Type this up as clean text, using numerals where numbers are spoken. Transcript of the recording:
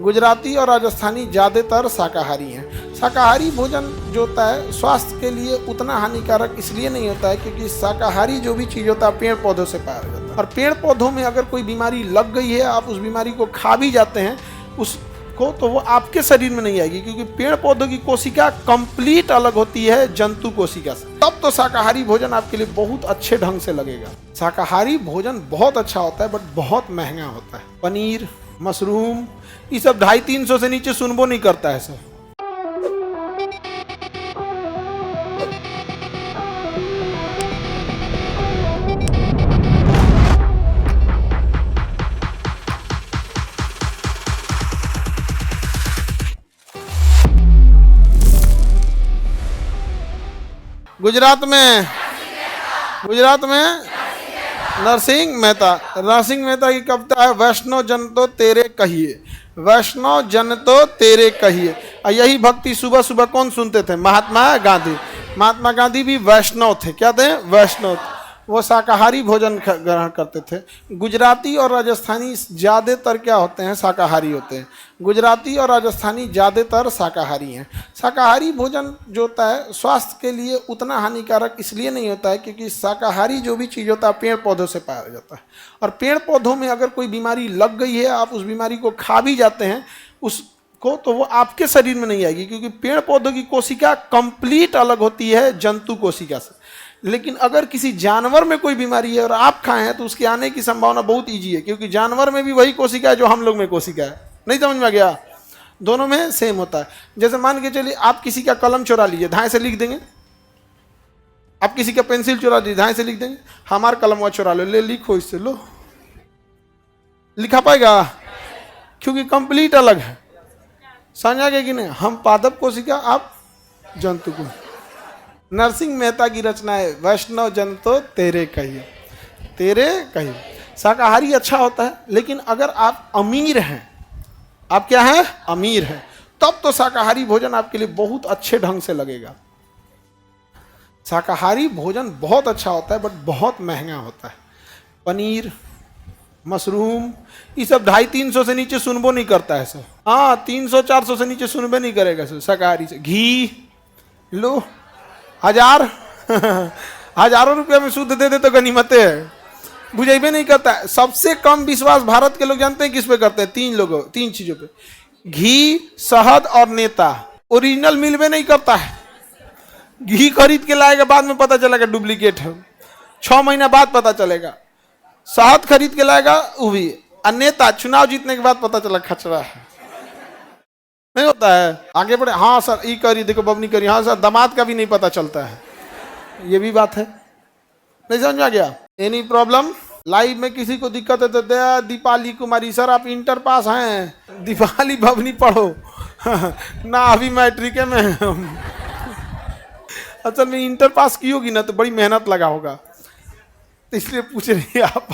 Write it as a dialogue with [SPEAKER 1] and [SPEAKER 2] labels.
[SPEAKER 1] गुजराती और राजस्थानी ज़्यादातर शाकाहारी हैं। शाकाहारी भोजन जो होता है स्वास्थ्य के लिए उतना हानिकारक इसलिए नहीं होता है क्योंकि शाकाहारी जो भी चीज़ होता है पेड़ पौधों से पाया जाता है। और पेड़ पौधों में अगर कोई बीमारी लग गई है, आप उस बीमारी को खा भी जाते हैं उसको, तो वो आपके शरीर में नहीं आएगी, क्योंकि पेड़ पौधों की कोशिका कंप्लीट अलग होती है जंतु कोशिका से। तब तो शाकाहारी भोजन आपके लिए बहुत अच्छे ढंग से लगेगा। शाकाहारी भोजन बहुत अच्छा होता है बट बहुत महंगा होता है। पनीर, मशरूम, ये सब 250-300 से नीचे सुनबो नहीं करता है सर। गुजरात में नरसिंह मेहता की कविता है, वैष्णव जन तो तेरे कहिए, वैष्णव जन तो तेरे कहिए। और यही भक्ति सुबह सुबह कौन सुनते थे? महात्मा गांधी भी वैष्णव थे। क्या थे? वैष्णव। वो शाकाहारी भोजन ग्रहण करते थे। गुजराती और राजस्थानी ज़्यादातर क्या होते हैं? शाकाहारी होते हैं। गुजराती और राजस्थानी ज़्यादातर शाकाहारी हैं। शाकाहारी भोजन जो होता है स्वास्थ्य के लिए उतना हानिकारक इसलिए नहीं होता है क्योंकि शाकाहारी जो भी चीज़ होता है पेड़ पौधों से पाया जाता है। और पेड़ पौधों में अगर कोई बीमारी लग गई है, आप उस बीमारी को खा भी जाते हैं उसको, तो वो आपके शरीर में नहीं आएगी, क्योंकि पेड़ पौधों की कोशिका कंप्लीट अलग होती है जंतु कोशिका से। लेकिन अगर किसी जानवर में कोई बीमारी है और आप खाए हैं तो उसके आने की संभावना बहुत ईजी है, क्योंकि जानवर में भी वही कोशिका है जो हम लोग में कोशिका है। नहीं समझ में आ गया? दोनों में सेम होता है। जैसे मान के चलिए आप किसी का कलम चुरा लीजिए, धाए से लिख देंगे। आप किसी का पेंसिल चुरा लीजिए, धाए से लिख देंगे। हमारा कलम वो चुरा लो, ले लिखो इससे, लो लिखा पाएगा? क्योंकि कंप्लीट अलग है। समझ आ गया कि नहीं? हम पादप कोशिका, आप जंतु को। नरसिंह मेहता की रचना है, वैष्णव जन तो तेरे कहिए। शाकाहारी अच्छा होता है, लेकिन अगर आप अमीर हैं, आप क्या हैं? अमीर हैं, तब तो शाकाहारी भोजन आपके लिए बहुत अच्छे ढंग से लगेगा। शाकाहारी भोजन बहुत अच्छा होता है बट बहुत महंगा होता है। पनीर, मशरूम, ये सब 250-300 से नीचे सुनबो नहीं करता है सर। हाँ, 300-400 से नीचे सुनबे नहीं करेगा सर शाकाहारी से। घी लो, हजारों रुपया में शुद्ध दे दे तो गनीमते है। बुझेबे नहीं करता है। सबसे कम विश्वास भारत के लोग जानते हैं किस पे करते हैं? 3 चीजों पे, घी, शहद और नेता। ओरिजिनल मिलबे नहीं करता है। घी खरीद के लाएगा, बाद में पता चलेगा डुप्लीकेट है, 6 महीना बाद पता चलेगा। शहद खरीद के लाएगा, वो भी। और नेता चुनाव जीतने के बाद पता चला खचरा है। नहीं होता है? आगे बढ़े, हाँ सर ये करी, देखो बबनी करी, हाँ सर दामाद का भी नहीं पता चलता है। ये भी बात है। नहीं समझ में आ गया? Any problem? लाइव में किसी को दिक्कत है तो दीपाली कुमारी सर आप इंटर पास हैं, दीपाली बबनी पढ़ो ना, अभी मैट्रिक में असल में इंटर पास की होगी ना तो बड़ी मेहनत लगा होगा, तो इसलिए पूछ रही है आप।